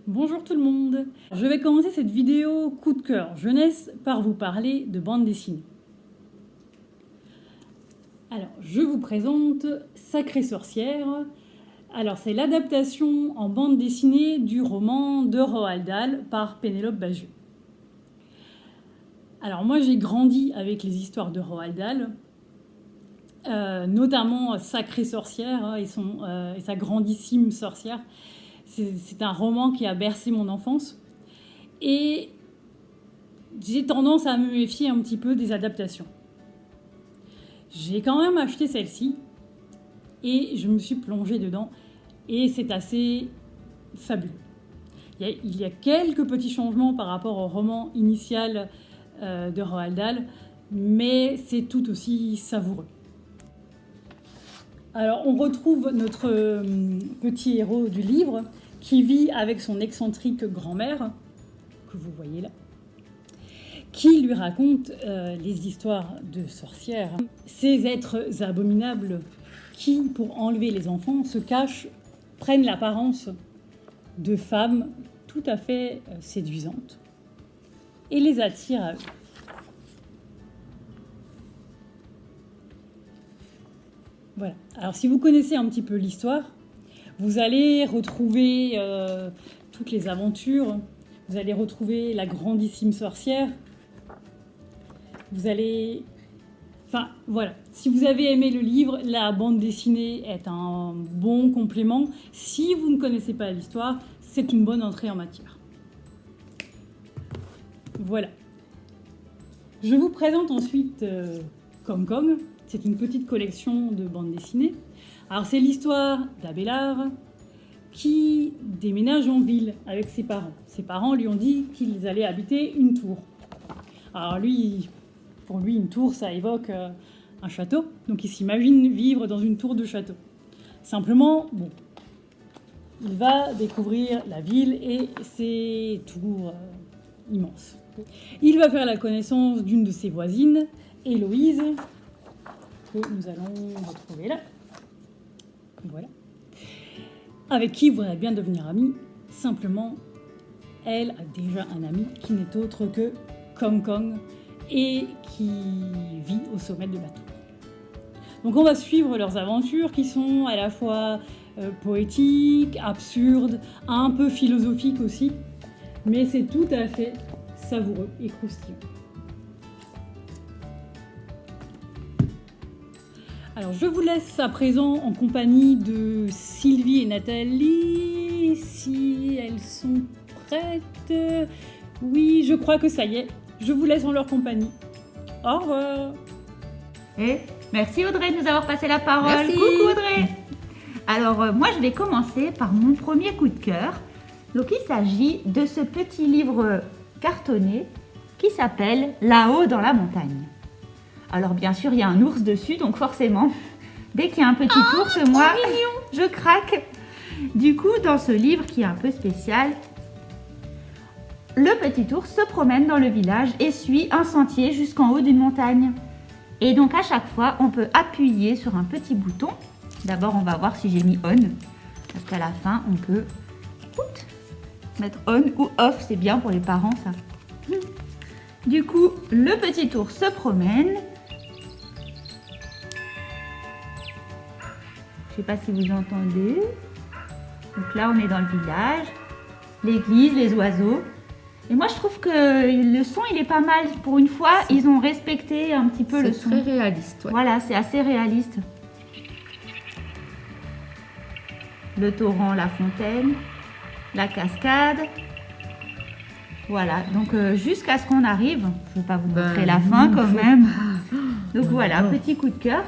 Bonjour tout le monde. Je vais commencer cette vidéo coup de cœur jeunesse par vous parler de bande dessinée. Alors, je vous présente Sacrée sorcière. Alors, c'est l'adaptation en bande dessinée du roman de Roald Dahl par Pénélope Bagieux. Alors, moi, j'ai grandi avec les histoires de Roald Dahl, notamment Sacrée sorcière et sa grandissime sorcière. C'est un roman qui a bercé mon enfance. Et j'ai tendance à me méfier un petit peu des adaptations. J'ai quand même acheté celle-ci et je me suis plongée dedans et c'est assez fabuleux. Il y a quelques petits changements par rapport au roman initial de Roald Dahl, mais c'est tout aussi savoureux. Alors on retrouve notre petit héros du livre qui vit avec son excentrique grand-mère, que vous voyez là, qui lui raconte les histoires de sorcières. Ces êtres abominables qui, pour enlever les enfants, se cachent, prennent l'apparence de femmes tout à fait séduisantes et les attirent à eux. Voilà. Alors si vous connaissez un petit peu l'histoire, vous allez retrouver toutes les aventures, vous allez retrouver la grandissime sorcière, vous allez... Enfin, voilà. Si vous avez aimé le livre, la bande dessinée est un bon complément. Si vous ne connaissez pas l'histoire, c'est une bonne entrée en matière. Voilà. Je vous présente ensuite Kong Kong. C'est une petite collection de bandes dessinées. Alors, c'est l'histoire d'Abélard qui déménage en ville avec ses parents. Ses parents lui ont dit qu'ils allaient habiter une tour. Alors lui... Pour lui, une tour, ça évoque un château. Donc, il s'imagine vivre dans une tour de château. Simplement, bon, il va découvrir la ville et ses tours immenses. Il va faire la connaissance d'une de ses voisines, Héloïse, que nous allons retrouver là. Voilà. Avec qui il voudrait bien devenir amie. Simplement, elle a déjà un ami qui n'est autre que Kong Kong, et qui vit au sommet de la tour. Donc on va suivre leurs aventures qui sont à la fois poétiques, absurdes, un peu philosophiques aussi, mais c'est tout à fait savoureux et croustillant. Alors je vous laisse à présent en compagnie de Sylvie et Nathalie, si elles sont prêtes. Oui, je crois que ça y est. Je vous laisse en leur compagnie. Au revoir. Et merci Audrey de nous avoir passé la parole. Merci. Coucou Audrey. Alors moi je vais commencer par mon premier coup de cœur. Donc il s'agit de ce petit livre cartonné qui s'appelle Là-haut dans la montagne. Alors bien sûr il y a un ours dessus, donc forcément dès qu'il y a un petit ours, moi je craque. Du coup dans ce livre qui est un peu spécial, le petit ours se promène dans le village et suit un sentier jusqu'en haut d'une montagne. Et donc à chaque fois, on peut appuyer sur un petit bouton. D'abord, on va voir si j'ai mis on. Parce qu'à la fin, on peut mettre on ou off. C'est bien pour les parents, ça. Du coup, le petit ours se promène. Je ne sais pas si vous entendez. Donc là, on est dans le village. L'église, les oiseaux. Et moi, je trouve que le son, il est pas mal. Pour une fois, ils ont respecté un petit peu le son. C'est très réaliste. Ouais. Voilà, c'est assez réaliste. Le torrent, la fontaine, la cascade. Voilà, donc jusqu'à ce qu'on arrive. Je ne vais pas vous montrer la fin quand même. Donc voilà, petit coup de cœur.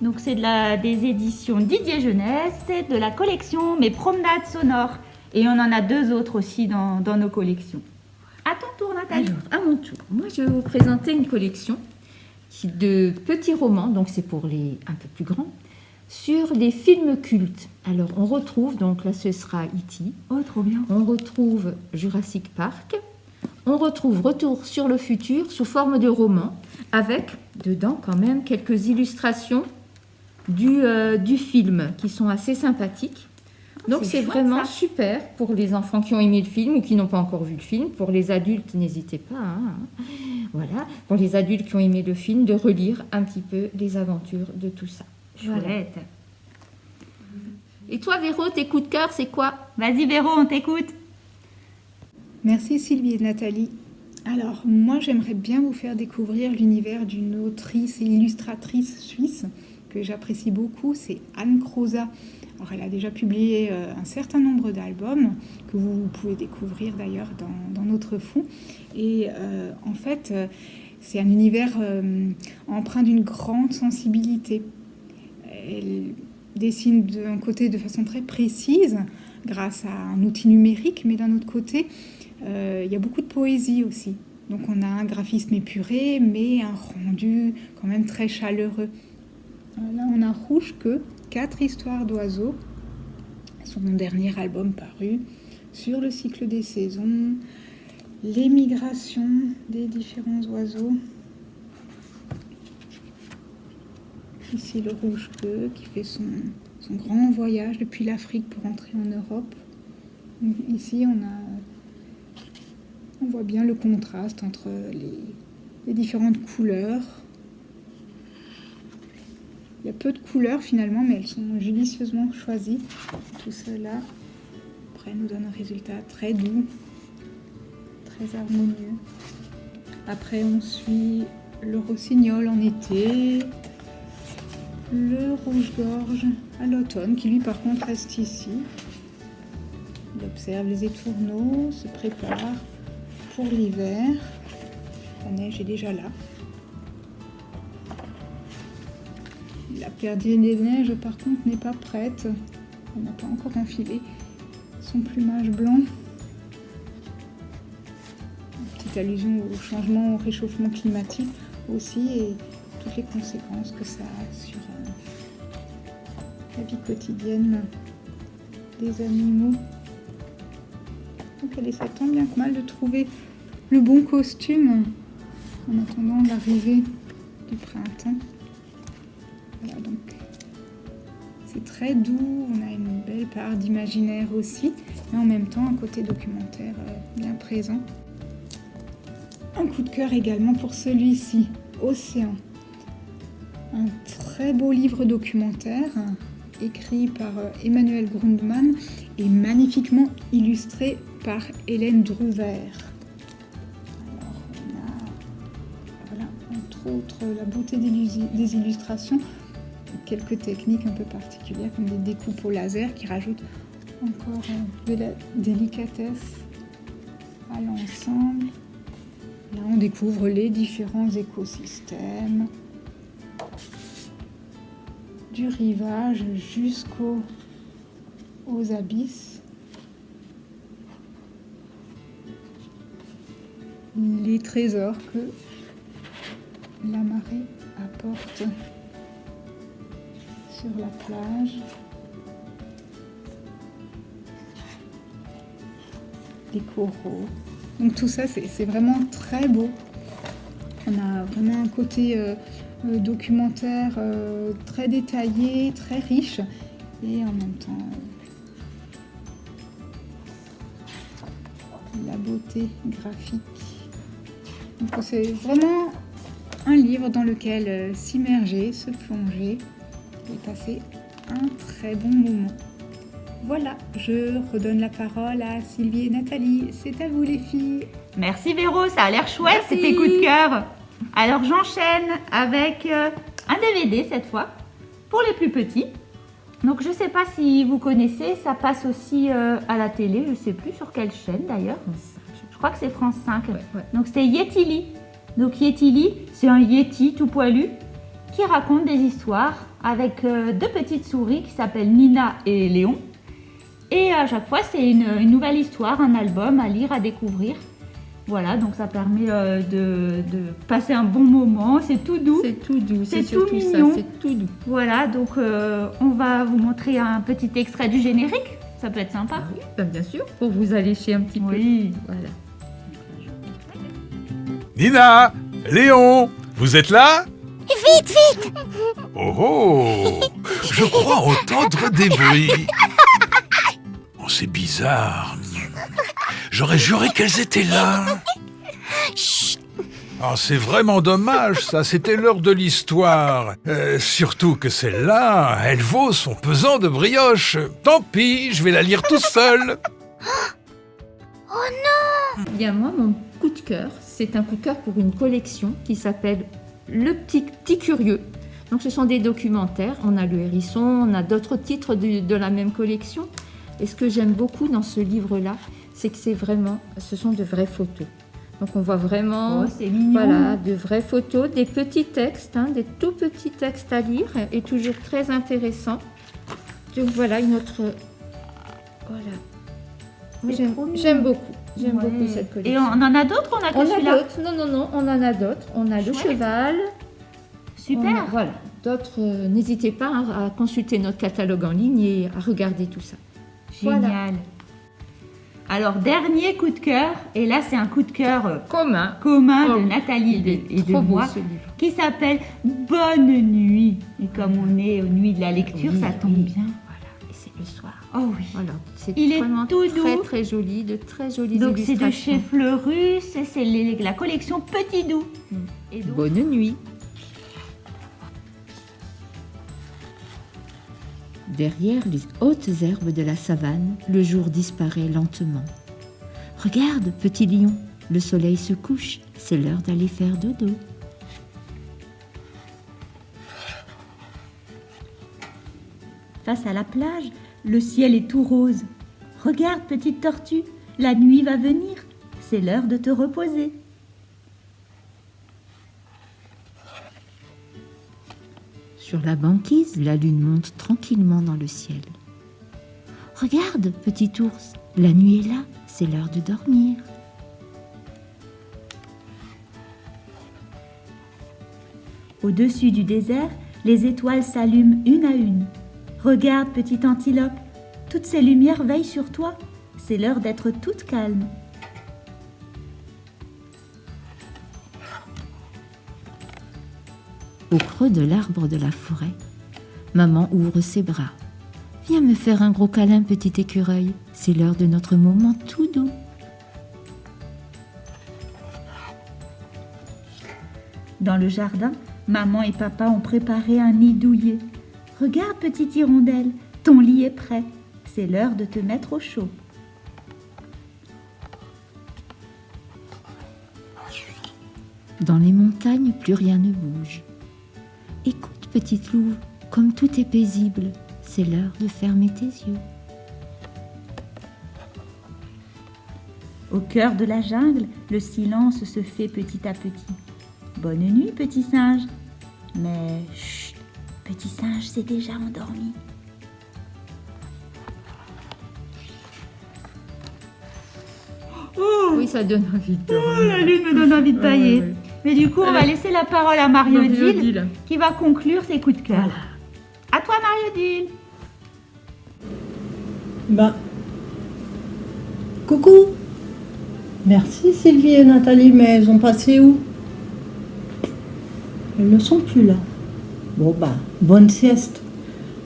Donc c'est des éditions Didier Jeunesse. C'est de la collection Mes promenades sonores. Et on en a deux autres aussi dans nos collections. À ton tour, Nathalie. Alors, à mon tour, moi je vais vous présenter une collection de petits romans, donc c'est pour les un peu plus grands, sur des films cultes. Alors on retrouve, donc là ce sera E.T. Oh, trop bien. On retrouve Jurassic Park, on retrouve Retour sur le futur sous forme de roman, avec dedans quand même quelques illustrations du film qui sont assez sympathiques. Donc c'est chouette, vraiment ça. super pour les enfants qui ont aimé le film ou qui n'ont pas encore vu le film. Pour les adultes, n'hésitez pas. Voilà, pour les adultes qui ont aimé le film, de relire un petit peu les aventures de tout ça. Voilà. Chouette. Et toi, Véro, tes coups de cœur, c'est quoi? Vas-y Véro, on t'écoute. Merci Sylvie et Nathalie. Alors, moi, j'aimerais bien vous faire découvrir l'univers d'une autrice et illustratrice suisse que j'apprécie beaucoup, c'est Anne Croza. Alors, elle a déjà publié un certain nombre d'albums que vous pouvez découvrir d'ailleurs dans notre fonds. Et en fait, c'est un univers empreint d'une grande sensibilité. Elle dessine d'un côté de façon très précise grâce à un outil numérique, mais d'un autre côté, il y a beaucoup de poésie aussi. Donc on a un graphisme épuré, mais un rendu quand même très chaleureux. Là, on a Rouge Queue, 4 histoires d'oiseaux, son dernier album paru, sur le cycle des saisons, les migrations des différents oiseaux. Ici le Rouge Queue qui fait son grand voyage depuis l'Afrique pour entrer en Europe. Ici on voit bien le contraste entre les différentes couleurs. Il y a peu de couleurs finalement, mais elles sont judicieusement choisies. Tout cela, après, nous donne un résultat très doux, très harmonieux. Après, on suit le rossignol en été, le rouge-gorge à l'automne, qui lui par contre reste ici. Il observe les étourneaux, se prépare pour l'hiver. La neige est déjà là. La perdienne des neiges, par contre, n'est pas prête. Elle n'a pas encore enfilé son plumage blanc. Une petite allusion au changement, au réchauffement climatique aussi, et toutes les conséquences que ça a sur la vie quotidienne des animaux. Donc elle essaie tant bien que mal de trouver le bon costume en attendant l'arrivée du printemps. Voilà, donc c'est très doux, on a une belle part d'imaginaire aussi, mais en même temps un côté documentaire bien présent. Un coup de cœur également pour celui-ci, Océan. Un très beau livre documentaire écrit par Emmanuel Grundmann et magnifiquement illustré par Hélène Drouvert. Alors on a, voilà, entre autres, la beauté des illustrations, quelques techniques un peu particulières comme des découpes au laser qui rajoutent encore de la délicatesse à l'ensemble. Là, on découvre les différents écosystèmes, du rivage jusqu'aux abysses. Les trésors que la marée apporte sur la plage. Les coraux. Donc tout ça, c'est vraiment très beau. On a vraiment un côté documentaire très détaillé, très riche, et en même temps la beauté graphique. Donc c'est vraiment un livre dans lequel s'immerger, se plonger et passer un très bon moment. Voilà, je redonne la parole à Sylvie et Nathalie. C'est à vous les filles. Merci Véro, ça a l'air chouette, Merci. tes coups de cœur. Alors j'enchaîne avec un DVD cette fois, pour les plus petits. Donc je ne sais pas si vous connaissez, ça passe aussi à la télé, je ne sais plus sur quelle chaîne d'ailleurs. Je crois que c'est France 5. Ouais. Donc c'est Yetili. Donc Yetili, c'est un Yeti tout poilu qui raconte des histoires avec deux petites souris qui s'appellent Nina et Léon. Et à chaque fois, c'est une nouvelle histoire, un album à lire, à découvrir. Voilà, donc ça permet de passer un bon moment. C'est tout doux. C'est tout doux, C'est c'est surtout tout ça, mignon. c'est tout doux. Voilà, donc on va vous montrer un petit extrait du générique. Ça peut être sympa. Ah oui, ben bien sûr, pour vous allécher un petit Oui. peu. Voilà. Nina, Léon, vous êtes là? Vite! Oh oh! Je crois entendre des bruits. c'est bizarre. J'aurais juré qu'elles étaient là. Ah, c'est vraiment dommage, ça. C'était l'heure de l'histoire. Surtout que celle-là, elle vaut son pesant de brioche. Tant pis, je vais la lire tout seul. Bien, moi, mon coup de cœur, c'est un coup de cœur pour une collection qui s'appelle Le Petit Curieux. Donc, ce sont des documentaires. On a Le Hérisson, on a d'autres titres de la même collection. Et ce que j'aime beaucoup dans ce livre-là, c'est que ce sont de vraies photos. Donc, on voit vraiment, Oh, c'est mignon. voilà, de vraies photos, des petits textes, des tout petits textes à lire et toujours très intéressants. Donc, voilà une autre. Voilà. Moi, C'est trop mignon. j'aime beaucoup. J'aime Ouais. beaucoup cette collection. Et on en a d'autres, on a que On a celui-là. d'autres. Non, on en a d'autres. On a le Chouette. cheval. Super. Voilà. D'autres, n'hésitez pas à consulter notre catalogue en ligne et à regarder tout ça. Génial. Voilà. Alors, dernier coup de cœur, et là c'est un coup de cœur Commun. commun Oh, de Nathalie Il est et de trop beau moi, ce livre. qui s'appelle Bonne nuit. Et comme on est aux nuits de la lecture, Oui, ça tombe oui. bien. Voilà. Et c'est le soir. Oh oui. Voilà. C'est Il est vraiment tout très doux. très joli, de très jolies Donc c'est de illustrations. chez Fleurus, et c'est la collection Petit Doux. Mm. Et donc, Bonne nuit. Derrière les hautes herbes de la savane, le jour disparaît lentement. Regarde, petit lion, le soleil se couche, c'est l'heure d'aller faire dodo. face à la plage, le ciel est tout rose. Regarde, petite tortue, la nuit va venir. C'est l'heure de te reposer. Sur la banquise, la lune monte tranquillement dans le ciel. Regarde, petit ours, la nuit est là, c'est l'heure de dormir. Au-dessus du désert, les étoiles s'allument une à une. Regarde, petite antilope, toutes ces lumières veillent sur toi. C'est l'heure d'être toute calme. Au creux de l'arbre de la forêt, maman ouvre ses bras. Viens me faire un gros câlin, petit écureuil, c'est l'heure de notre moment tout doux. Dans le jardin, maman et papa ont préparé un nid douillet. Regarde, petite hirondelle, ton lit est prêt. C'est l'heure de te mettre au chaud. Dans les montagnes, plus rien ne bouge. Écoute, petite louve, comme tout est paisible, c'est l'heure de fermer tes yeux. Au cœur de la jungle, le silence se fait petit à petit. Bonne nuit, petit singe. Mais chut, petit singe s'est déjà endormi. Oui, ça donne envie de Oh, la lune me donne envie de bailler. Mais du coup, on va Alors, laisser la parole à Marie-Odile, qui va conclure ses coups de cœur. Voilà. À toi, Marie-Odile. Ben, coucou. Merci Sylvie et Nathalie, mais elles ont passé où? Elles ne sont plus là. Bon bah, bonne sieste.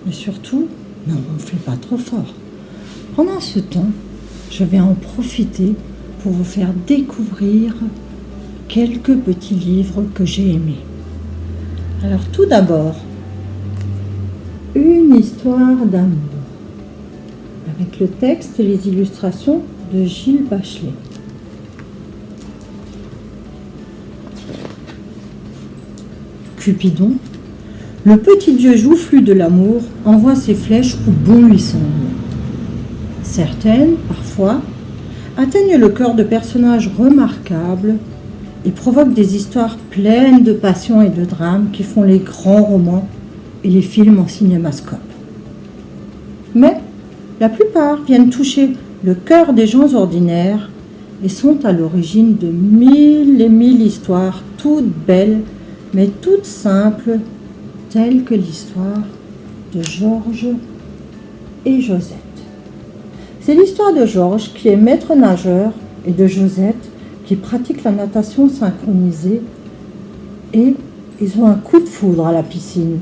Mais surtout, ne ronflez pas trop fort. Pendant ce temps, je vais en profiter pour vous faire découvrir quelques petits livres que j'ai aimés. Alors tout d'abord, une histoire d'amour, avec le texte et les illustrations de Gilles Bachelet. Cupidon, le petit dieu joufflu de l'amour, envoie ses flèches où bon lui semble. Certaines, parfois, atteignent le cœur de personnages remarquables et provoquent des histoires pleines de passion et de drame qui font les grands romans et les films en cinémascope. Mais la plupart viennent toucher le cœur des gens ordinaires et sont à l'origine de mille et mille histoires toutes belles mais toutes simples, telles que l'histoire de Georges et Josette. C'est l'histoire de Georges qui est maître nageur et de Josette qui pratique la natation synchronisée et ils ont un coup de foudre à la piscine.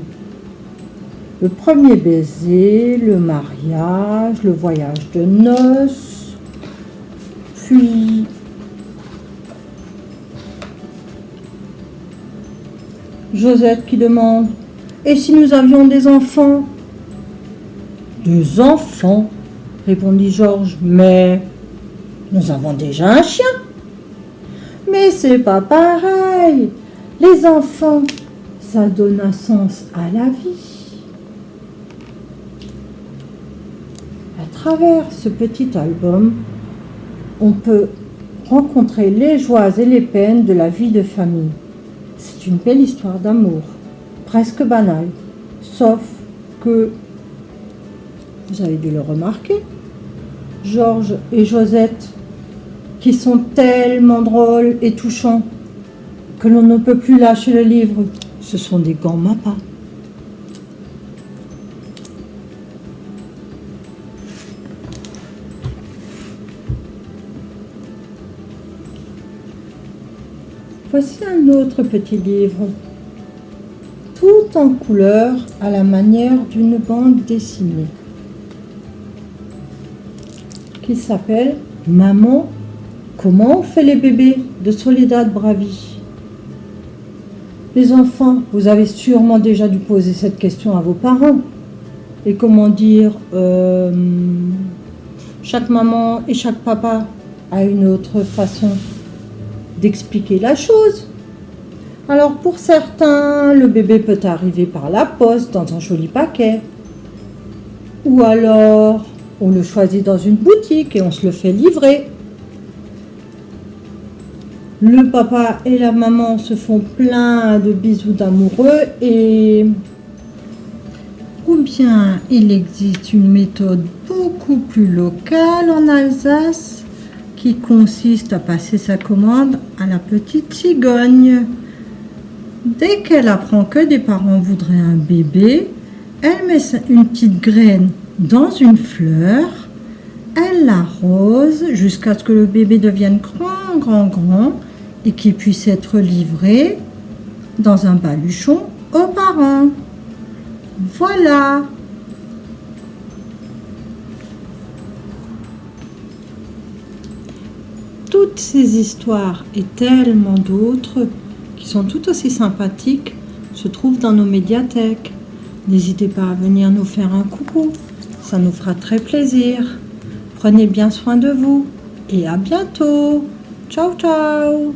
Le premier baiser, le mariage, le voyage de noces, puis Josette qui demande « Et si nous avions des enfants ?» « Des enfants ?» répondit Georges. « Mais nous avons déjà un chien. » « Mais c'est pas pareil. Les enfants, ça donne un sens à la vie. » À travers ce petit album, on peut rencontrer les joies et les peines de la vie de famille. C'est une belle histoire d'amour, presque banale, sauf que, vous avez dû le remarquer, Georges et Josette, qui sont tellement drôles et touchants que l'on ne peut plus lâcher le livre. Ce sont des grands mapas. Voici un autre petit livre, tout en couleur à la manière d'une bande dessinée, qui s'appelle « Maman, comment on fait les bébés ?» de Soledad Bravi. Les enfants, vous avez sûrement déjà dû poser cette question à vos parents. Et comment dire, chaque maman et chaque papa a une autre façon d'expliquer la chose. Alors pour certains, le bébé peut arriver par la poste dans un joli paquet. Ou alors, on le choisit dans une boutique et on se le fait livrer. Le papa et la maman se font plein de bisous d'amoureux et... Ou bien il existe une méthode beaucoup plus locale en Alsace qui consiste à passer sa commande à la petite cigogne. Dès qu'elle apprend que des parents voudraient un bébé, elle met une petite graine dans une fleur, elle l'arrose jusqu'à ce que le bébé devienne grand et qu'il puisse être livré dans un baluchon aux parents. Voilà. Toutes ces histoires et tellement d'autres qui sont tout aussi sympathiques se trouvent dans nos médiathèques. N'hésitez pas à venir nous faire un coucou, ça nous fera très plaisir. Prenez bien soin de vous et à bientôt. Ciao ciao.